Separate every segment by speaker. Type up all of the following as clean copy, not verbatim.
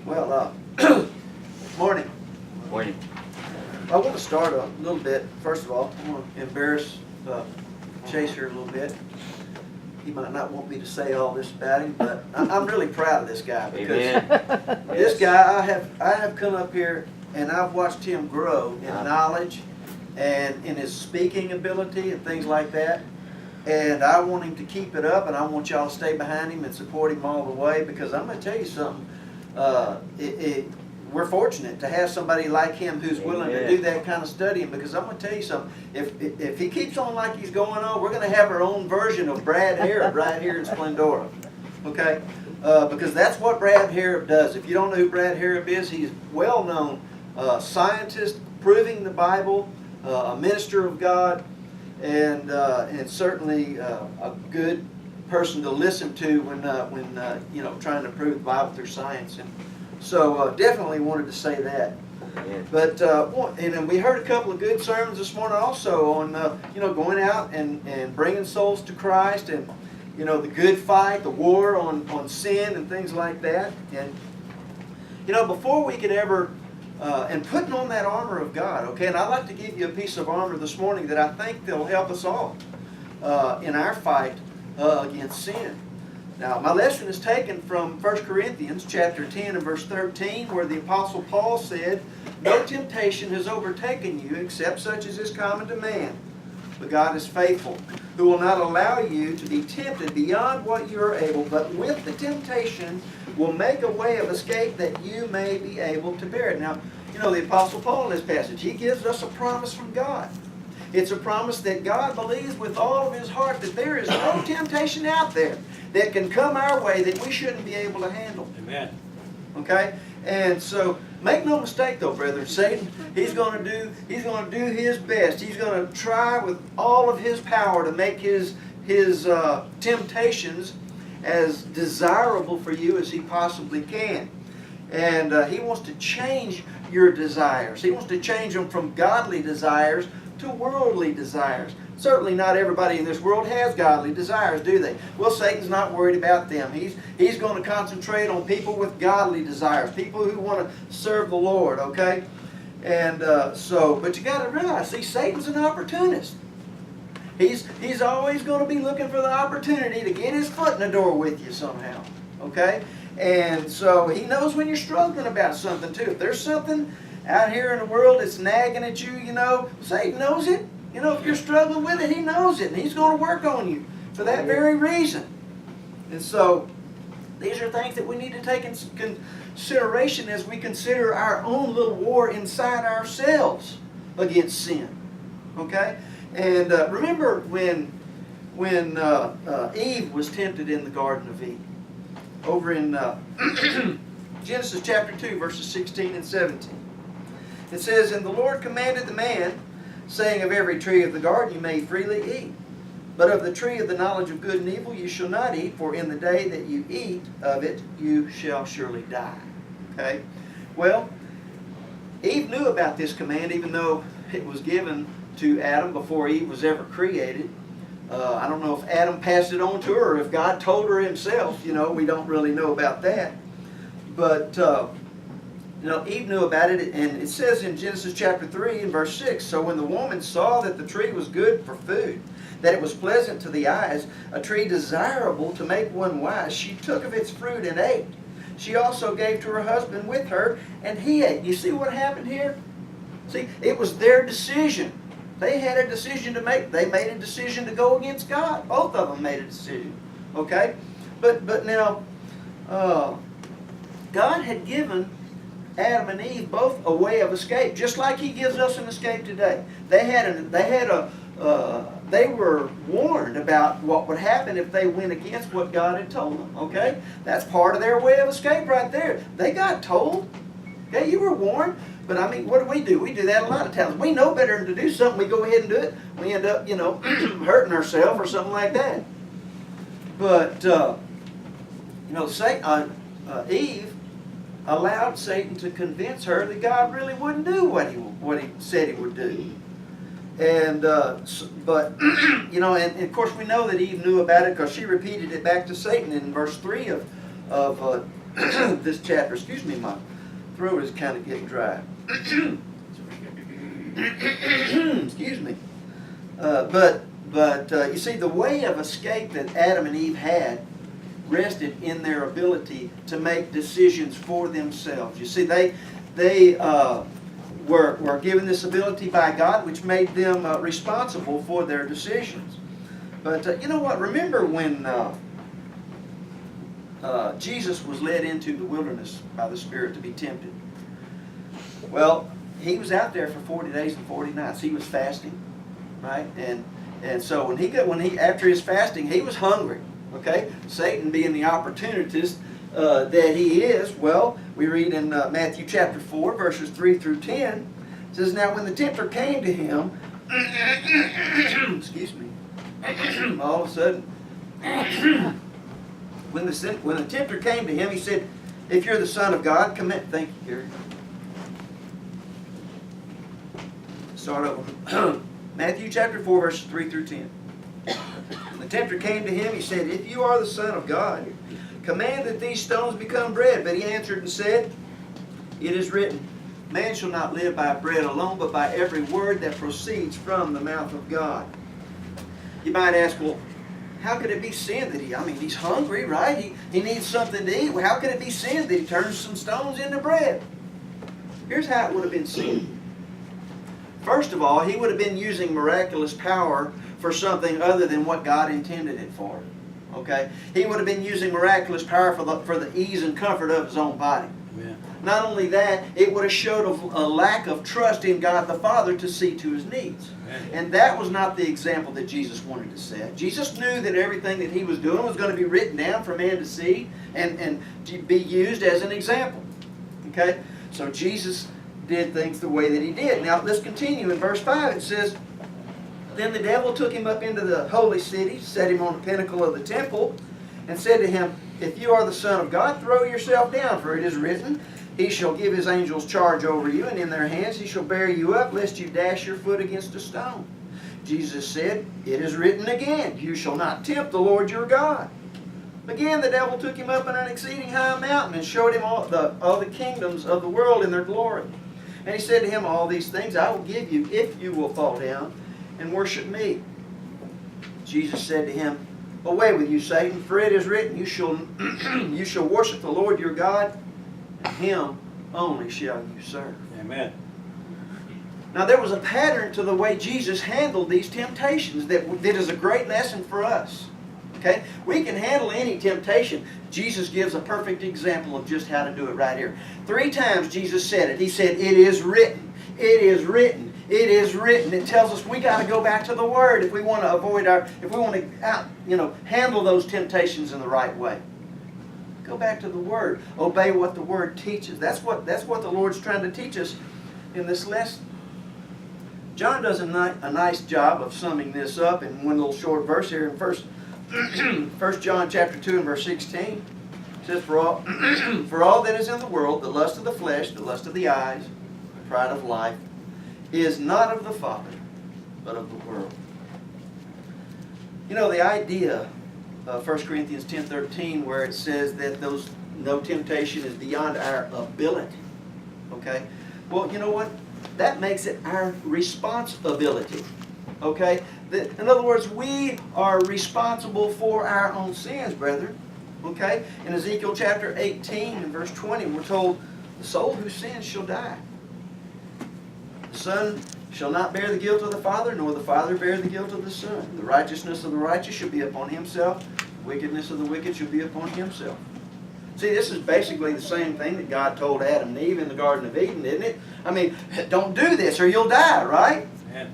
Speaker 1: Well, morning.
Speaker 2: Morning.
Speaker 1: I want to start a little bit. First of all, I want to embarrass Chaser a little bit. He might not want me to say all this about him, but I'm really proud of this guy because
Speaker 2: Amen.
Speaker 1: this guy, I have come up here and I've watched him grow in knowledge and in his speaking ability and things like that. And I want him to keep it up, and I want y'all to stay behind him and support him all the way, because I'm going to tell you something. We're fortunate to have somebody like him who's willing to do that kind of studying, because I'm going to tell you something. If he keeps on like he's going on, we're going to have our own version of Brad Harrop right here in Splendora. Okay? Because that's what Brad Harrop does. If you don't know who Brad Harrop is, he's well-known scientist, proving the Bible, a minister of God, and certainly a good person to listen to when you know, trying to prove the Bible through science. And so definitely wanted to say that. But and we heard a couple of good sermons this morning also on you know, going out and bringing souls to Christ, and you know, the good fight, the war on sin and things like that. And you know, before we could ever and putting on that armor of God, okay? And I'd like to give you a piece of armor this morning that I think will help us all in our fight against sin. Now, my lesson is taken from 1 Corinthians chapter 10 and verse 13, where the Apostle Paul said, "No temptation has overtaken you except such as is common to man. But God is faithful, who will not allow you to be tempted beyond what you are able, but with the temptation will make a way of escape that you may be able to bear it." Now, you know, the Apostle Paul in this passage, he gives us a promise from God. It's a promise that God believes with all of his heart that there is no temptation out there that can come our way that we shouldn't be able to handle.
Speaker 3: Amen.
Speaker 1: Okay? And so, make no mistake though, brethren, Satan, he's going to do his best. He's going to try with all of his power to make his temptations as desirable for you as he possibly can. And he wants to change your desires. He wants to change them from godly desires to worldly desires. Certainly not everybody in this world has godly desires, do they? Well, Satan's not worried about them. He's going to concentrate on people with godly desires, people who want to serve the Lord, okay? And but you got to realize, see, Satan's an opportunist. He's always going to be looking for the opportunity to get his foot in the door with you somehow, okay? And so he knows when you're struggling about something too. If there's something out here in the world that's nagging at you, you know, Satan knows it. You know, if you're struggling with it, he knows it, and he's going to work on you for that very reason. And so these are things that we need to take into consideration as we consider our own little war inside ourselves against sin. Okay? And remember when Eve was tempted in the Garden of Eden, over in Genesis chapter 2, verses 16 and 17. It says, "And the Lord commanded the man, saying, Of every tree of the garden you may freely eat, but of the tree of the knowledge of good and evil you shall not eat, for in the day that you eat of it you shall surely die." Okay? Well, Eve knew about this command, even though it was given to Adam before Eve was ever created. I don't know if Adam passed it on to her or if God told her himself. You know, we don't really know about that. But, you know, Eve knew about it, and it says in Genesis chapter 3 and verse 6, "So when the woman saw that the tree was good for food, that it was pleasant to the eyes, a tree desirable to make one wise, she took of its fruit and ate. She also gave to her husband with her, and he ate." You see what happened here? See, it was their decision. They had a decision to make. They made a decision to go against God. Both of them made a decision. Okay? But now, God had given Adam and Eve both a way of escape, just like he gives us an escape today. They were warned about what would happen if they went against what God had told them. Okay? That's part of their way of escape right there. They got told. Okay, you were warned. But I mean, what do? We do that a lot of times. We know better than to do something. We go ahead and do it. We end up, you know, hurting ourselves or something like that. But, you know, Eve allowed Satan to convince her that God really wouldn't do what he said he would do. And, but, you know, and of course we know that Eve knew about it because she repeated it back to Satan in verse 3 of this chapter. Excuse me, my throat is kind of getting dry. Excuse me. But you see, the way of escape that Adam and Eve had rested in their ability to make decisions for themselves. You see, they were given this ability by God, which made them responsible for their decisions. But you know what? Remember when Jesus was led into the wilderness by the Spirit to be tempted? Well, he was out there for 40 days and 40 nights. He was fasting, right? And so when he after his fasting, he was hungry. Okay, Satan being the opportunist that he is. Well, we read in Matthew chapter 4, verses 3 through 10. It says, "Now when the tempter came to him," excuse me, all of a sudden, when the tempter came to him, he said, "If you're the Son of God, command." Thank you, Gary. Start over. Matthew chapter 4, verses 3 through 10. When the tempter came to him, he said, "If you are the Son of God, command that these stones become bread." But he answered and said, "It is written, man shall not live by bread alone, but by every word that proceeds from the mouth of God." You might ask, well, how could it be sin that he's hungry, right? He needs something to eat. Well, how could it be sin that he turns some stones into bread? Here's how it would have been sin. First of all, he would have been using miraculous power for something other than what God intended it for. Okay? He would have been using miraculous power for the ease and comfort of his own body.
Speaker 2: Amen.
Speaker 1: Not only that, it would have showed a lack of trust in God the Father to see to his needs.
Speaker 2: Amen.
Speaker 1: And that was not the example that Jesus wanted to set. Jesus knew that everything that he was doing was going to be written down for man to see and to be used as an example. Okay? So Jesus did things the way that he did. Now let's continue. In verse 5 it says, "Then the devil took him up into the holy city, set him on the pinnacle of the temple, and said to him, 'If you are the Son of God, throw yourself down, for it is written, He shall give His angels charge over you, and in their hands He shall bear you up, lest you dash your foot against a stone.' Jesus said, 'It is written again, you shall not tempt the Lord your God.' Again the devil took him up on an exceeding high mountain, and showed him all the kingdoms of the world in their glory. And he said to him, 'All these things I will give you, if you will fall down and worship me.' Jesus said to him, 'Away with you, Satan, for it is written, you shall worship the Lord your God, and Him only shall you serve.'"
Speaker 2: Amen.
Speaker 1: Now there was a pattern to the way Jesus handled these temptations that is a great lesson for us. Okay? We can handle any temptation. Jesus gives a perfect example of just how to do it right here. 3 times Jesus said it. He said, "It is written. It is written. It is written." It tells us we got to go back to the Word if we want to avoid handle those temptations in the right way. Go back to the Word. Obey what the Word teaches. That's what the Lord's trying to teach us in this lesson. John does a nice job of summing this up in one little short verse here in 1 John chapter 2 and verse 16. It says, for all that is in the world, the lust of the flesh, the lust of the eyes, the pride of life, is not of the Father, but of the world." You know, the idea of 1 Corinthians 10:13, where it says that no temptation is beyond our ability. Okay? Well, you know what? That makes it our responsibility. Okay? In other words, we are responsible for our own sins, brethren. Okay? In Ezekiel chapter 18 and verse 20, we're told, "The soul who sins shall die. The Son shall not bear the guilt of the Father, nor the Father bear the guilt of the Son. The righteousness of the righteous shall be upon himself. The wickedness of the wicked shall be upon himself." See, this is basically the same thing that God told Adam and Eve in the Garden of Eden, isn't it? I mean, don't do this or you'll die, right?
Speaker 2: Amen.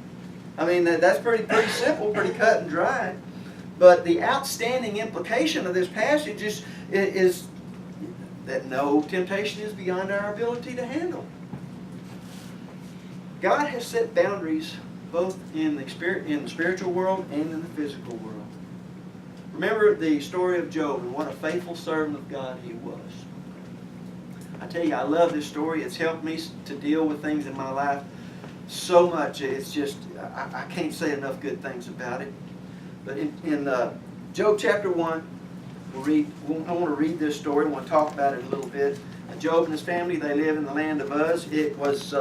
Speaker 1: I mean, that's pretty simple, pretty cut and dry. But the outstanding implication of this passage is that no temptation is beyond our ability to handle. God has set boundaries both in the spiritual world and in the physical world. Remember the story of Job and what a faithful servant of God he was. I tell you, I love this story. It's helped me to deal with things in my life so much. It's just, I can't say enough good things about it. But in Job chapter 1, I want to read this story. I want to talk about it a little bit. Job and his family, they live in the land of Uz. It was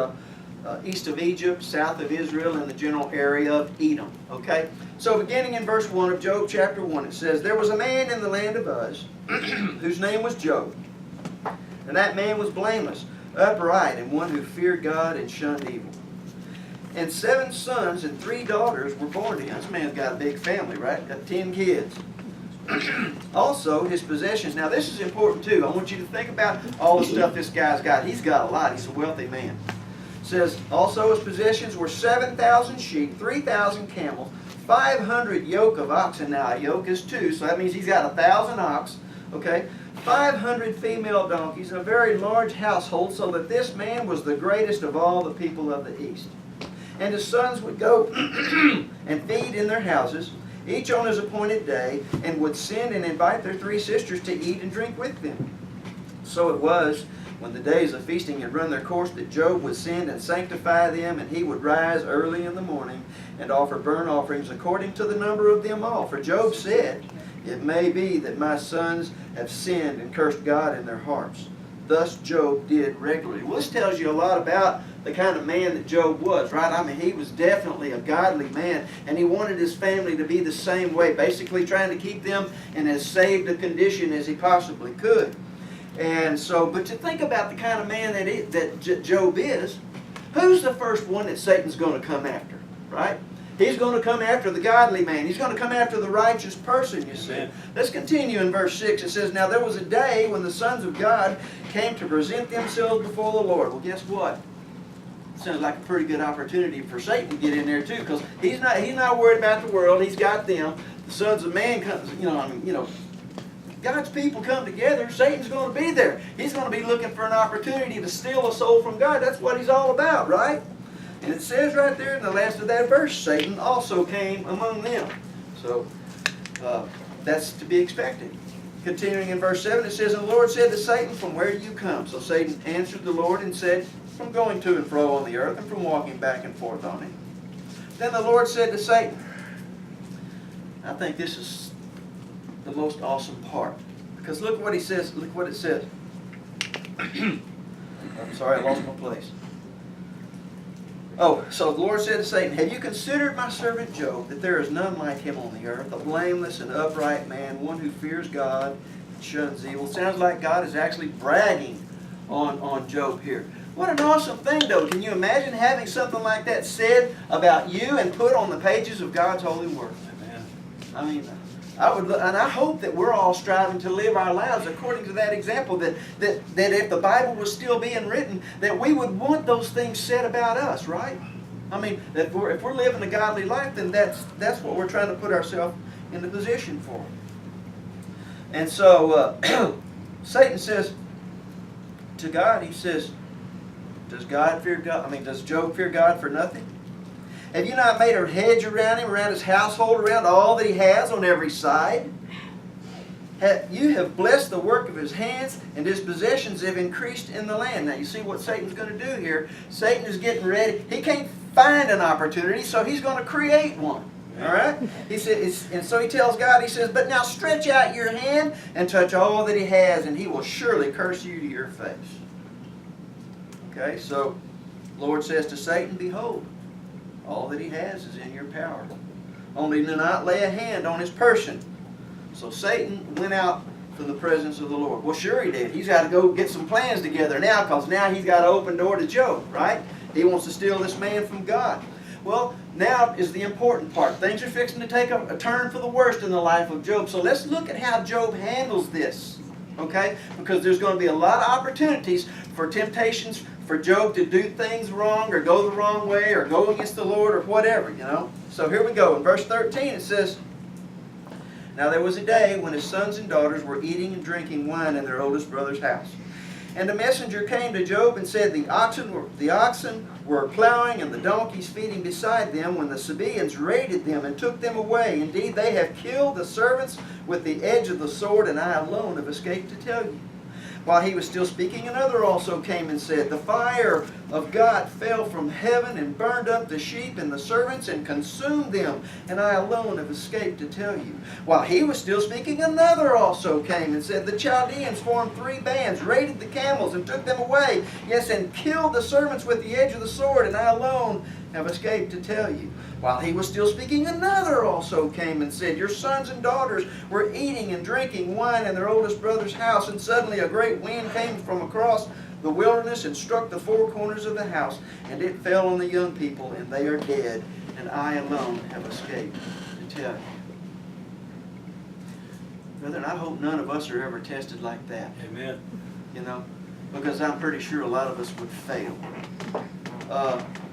Speaker 1: east of Egypt, south of Israel, in the general area of Edom. Okay? So beginning in verse 1 of Job chapter 1, it says, "There was a man in the land of Uz, whose name was Job. And that man was blameless, upright, and one who feared God and shunned evil. And 7 sons and 3 daughters were born to him." This man's got a big family, right? Got 10 kids. "Also his possessions." Now this is important too. I want you to think about all the stuff this guy's got. He's got a lot. He's a wealthy man. It says, "Also his possessions were 7,000 sheep, 3,000 camels, 500 yoke of oxen." Now a yoke is 2, so that means he's got 1,000 ox. Okay? 500 female donkeys, a very large household, so that this man was the greatest of all the people of the East. And his sons would go and feed in their houses, each on his appointed day, and would send and invite their 3 sisters to eat and drink with them. So it was, when the days of feasting had run their course, that Job would send and sanctify them, and he would rise early in the morning and offer burnt offerings according to the number of them all. For Job said, "It may be that my sons have sinned and cursed God in their hearts." Thus Job did regularly. Well, this tells you a lot about the kind of man that Job was, right? I mean, he was definitely a godly man, and he wanted his family to be the same way, basically trying to keep them in as saved a condition as he possibly could. And so, but to think about the kind of man that Job is, who's the first one that Satan's going to come after, right? He's going to come after the godly man. He's going to come after the righteous person, you see. Let's continue in verse 6. It says, "Now there was a day when the sons of God came to present themselves before the Lord." Well, guess what? Sounds like a pretty good opportunity for Satan to get in there too, because he's not worried about the world. He's got them. The sons of man comes, God's people come together. Satan's going to be there. He's going to be looking for an opportunity to steal a soul from God. That's what he's all about, right? And it says right there in the last of that verse, Satan also came among them. So that's to be expected. Continuing in verse 7, it says, "And the Lord said to Satan, From where do you come?" So Satan answered the Lord and said, "From going to and fro on the earth, and from walking back and forth on it." Then the Lord said to Satan, I think this is the most awesome part. Because look what he says, look what it says. I'm sorry, I lost my place. Oh, so the Lord said to Satan, "Have you considered my servant Job, that there is none like him on the earth, a blameless and upright man, one who fears God and shuns evil?" Sounds like God is actually bragging on Job here. What an awesome thing, though. Can you imagine having something like that said about you and put on the pages of God's holy word? Amen. I mean, and I hope that we're all striving to live our lives according to that example, that if the Bible was still being written, that we would want those things said about us, right? I mean, if we're living a godly life, then that's what we're trying to put ourselves in the position for. And so Satan says to God, he says, does Job fear God for nothing? Have you not made a hedge around him, around his household, around all that he has on every side? You have blessed the work of his hands, and his possessions have increased in the land. Now you see what Satan's going to do here. Satan is getting ready. He can't find an opportunity, so he's going to create one. All right? He says, and so he tells God, he says, "But now stretch out your hand and touch all that he has, and he will surely curse you to your face." Okay, so the Lord says to Satan, "Behold, all that he has is in your power. Only do not lay a hand on his person." So Satan went out from the presence of the Lord. Well, sure he did. He's got to go get some plans together now, because now he's got an open door to Job, right? He wants to steal this man from God. Well, now is the important part. Things are fixing to take a turn for the worst in the life of Job. So let's look at how Job handles this, okay? Because there's going to be a lot of opportunities for temptations for Job to do things wrong, or go the wrong way, or go against the Lord, or whatever, So here we go. In verse 13 it says, "Now there was a day when his sons and daughters were eating and drinking wine in their oldest brother's house. And a messenger came to Job and said, the oxen were plowing and the donkeys feeding beside them, when the Sabaeans raided them and took them away. Indeed, they have killed the servants with the edge of the sword, and I alone have escaped to tell you. While he was still speaking, another also came and said, the fire of God fell from heaven and burned up the sheep and the servants and consumed them, and I alone have escaped to tell you. While he was still speaking, another also came and said, the Chaldeans formed 3 bands, raided the camels, and took them away, yes, and killed the servants with the edge of the sword, and I alone have escaped to tell you. While he was still speaking, another also came and said, your sons and daughters were eating and drinking wine in their oldest brother's house, and suddenly a great wind came from across the wilderness and struck the 4 corners of the house, and it fell on the young people, and they are dead, and I alone have escaped to tell you. Brethren, I hope none of us are ever tested like that.
Speaker 2: Amen.
Speaker 1: You know, because I'm pretty sure a lot of us would fail.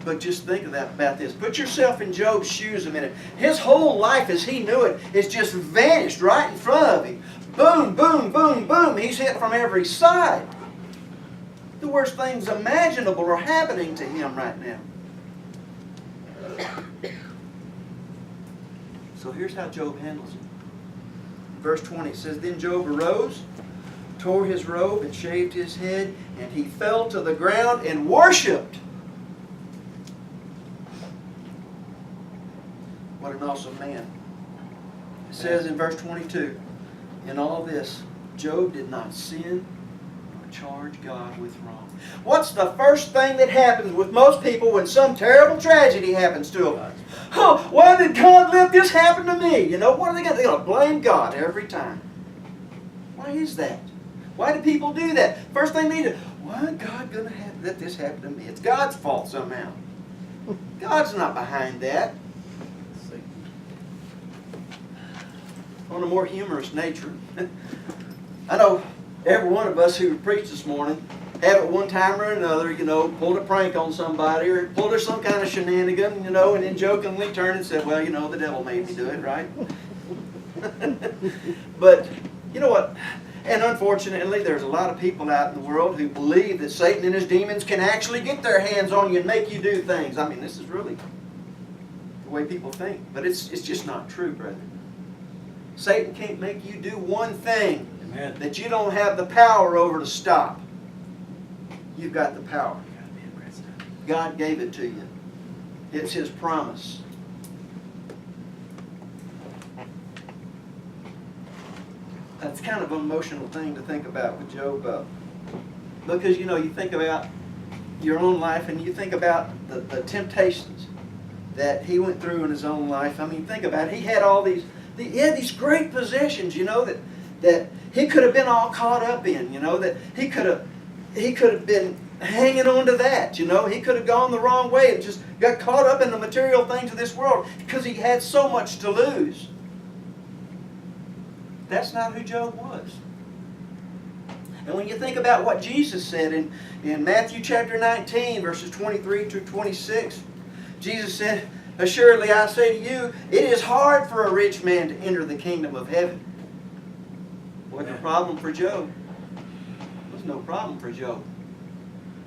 Speaker 1: But just think about this. Put yourself in Job's shoes a minute. His whole life as he knew it is just vanished right in front of him. Boom, boom, boom, boom. He's hit from every side. The worst things imaginable are happening to him right now. So here's how Job handles it. Verse 20 it says, then Job arose, tore his robe, and shaved his head, and he fell to the ground and worshipped. What an awesome man. It says in verse 22, in all this, Job did not sin nor charge God with wrong. What's the first thing that happens with most people when some terrible tragedy happens to them? Oh, why did God let this happen to me? You know, what are they going to do? They're going to blame God every time. Why is that? Why do people do that? First thing they do, why is God going to let this happen to me? It's God's fault somehow. God's not behind that. On a more humorous nature, I know every one of us who preached this morning have at one time or another, you know, pulled a prank on somebody or pulled some kind of shenanigan, you know, and then jokingly turned and said, well, you know, the devil made me do it, right? But, you know what? And unfortunately, there's a lot of people out in the world who believe that Satan and his demons can actually get their hands on you and make you do things. I mean, this is really the way people think. But it's just not true, brethren. Satan can't make you do one thing
Speaker 2: Amen.
Speaker 1: That you don't have the power over to stop. You've got the power. God gave it to you. It's His promise. That's kind of an emotional thing to think about with Job. Because, you know, you think about your own life and you think about the temptations that he went through in his own life. I mean, think about it. He had all these... He had these great possessions, you know, that he could have been all caught up in, you know, that he could have been hanging on to that, you know. He could have gone the wrong way and just got caught up in the material things of this world because he had so much to lose. That's not who Job was. And when you think about what Jesus said in Matthew chapter 19, verses 23 to 26, Jesus said, assuredly I say to you, it is hard for a rich man to enter the kingdom of heaven. Wasn't a problem for Job. There was no problem for Job.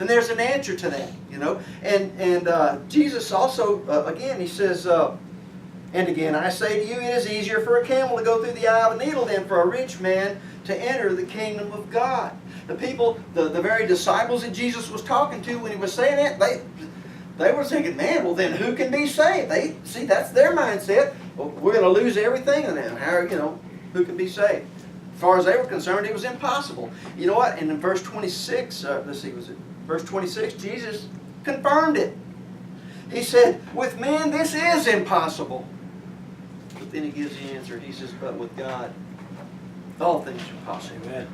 Speaker 1: And there's an answer to that, you know. And Jesus also, again, he says, and again, I say to you, it is easier for a camel to go through the eye of a needle than for a rich man to enter the kingdom of God. The people, the very disciples that Jesus was talking to when he was saying that, they were thinking, man, well then who can be saved? See, that's their mindset. Well, we're going to lose everything and then who can be saved? As far as they were concerned, it was impossible. You know what? And in verse 26, verse 26, Jesus confirmed it. He said, with men this is impossible. But then he gives the answer. He says, but with God, all things are possible.
Speaker 2: Amen.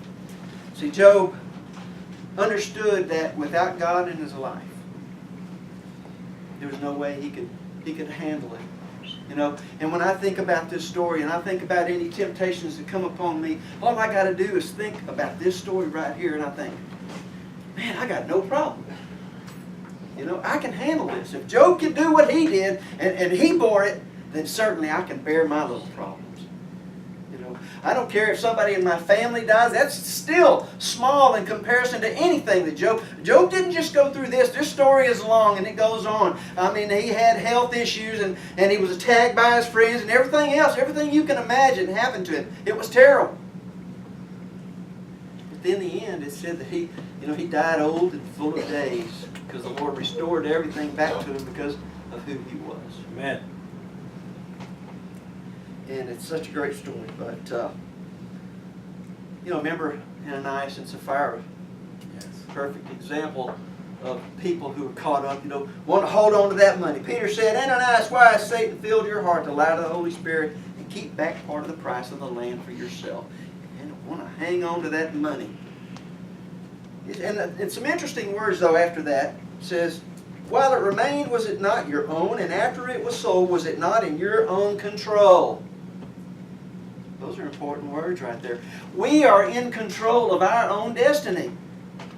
Speaker 1: See, Job understood that without God in his life, there was no way he could handle it. You know, and when I think about this story and I think about any temptations that come upon me, all I got to do is think about this story right here and I think, man, I got no problem. You know, I can handle this. If Job can do what he did and he bore it, then certainly I can bear my little problems. You know, I don't care if somebody in my family dies. That's still small in comparison to anything that Job didn't just go through this. This story is long and it goes on. I mean, he had health issues and he was attacked by his friends and everything else. Everything you can imagine happened to him. It was terrible. in the end, it said that he died old and full of days because the Lord restored everything back to him because of who he was.
Speaker 2: Amen.
Speaker 1: And it's such a great story. But, remember Ananias and Sapphira?
Speaker 2: Yes.
Speaker 1: Perfect example of people who are caught up, want to hold on to that money. Peter said, Ananias, why has Satan filled your heart to lie to the Holy Spirit and keep back part of the price of the land for yourself? And want to hang on to that money. And some interesting words, though, after that. It says, while it remained, was it not your own? And after it was sold, was it not in your own control? Those are important words right there. We are in control of our own destiny.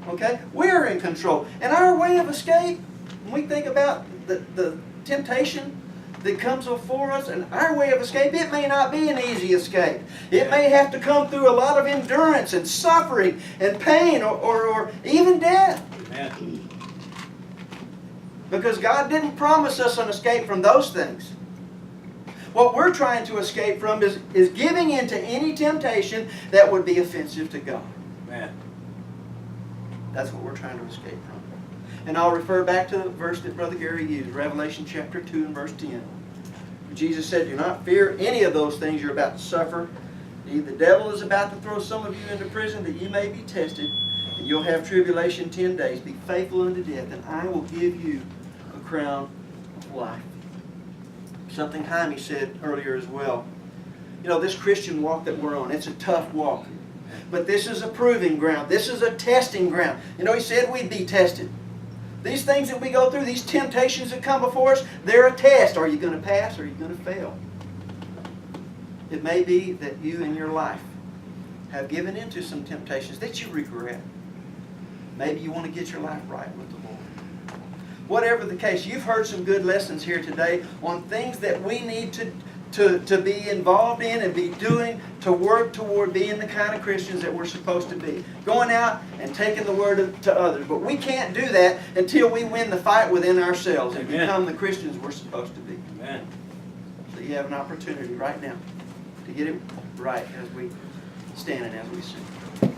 Speaker 1: Okay? We're in control. And our way of escape, when we think about the temptation that comes before us, and our way of escape, it may not be an easy escape. It may have to come through a lot of endurance and suffering and pain or even death.
Speaker 2: Amen.
Speaker 1: Because God didn't promise us an escape from those things. What we're trying to escape from is giving in to any temptation that would be offensive to God.
Speaker 2: Amen.
Speaker 1: That's what we're trying to escape from. And I'll refer back to the verse that Brother Gary used, Revelation chapter 2 and verse 10. Jesus said, do not fear any of those things you're about to suffer. The devil is about to throw some of you into prison that you may be tested, and you'll have tribulation 10 days. Be faithful unto death, and I will give you a crown of life. Something Jaime said earlier as well. This Christian walk that we're on, it's a tough walk. But this is a proving ground. This is a testing ground. He said we'd be tested. These things that we go through, these temptations that come before us, they're a test. Are you going to pass or are you going to fail? It may be that you in your life have given into some temptations that you regret. Maybe you want to get your life right with the Lord. Whatever the case, you've heard some good lessons here today on things that we need to be involved in and be doing to work toward being the kind of Christians that we're supposed to be. Going out and taking the word to others. But we can't do that until we win the fight within ourselves and become the Christians we're supposed to be.
Speaker 2: Amen.
Speaker 1: So you have an opportunity right now to get it right as we stand and as we sing.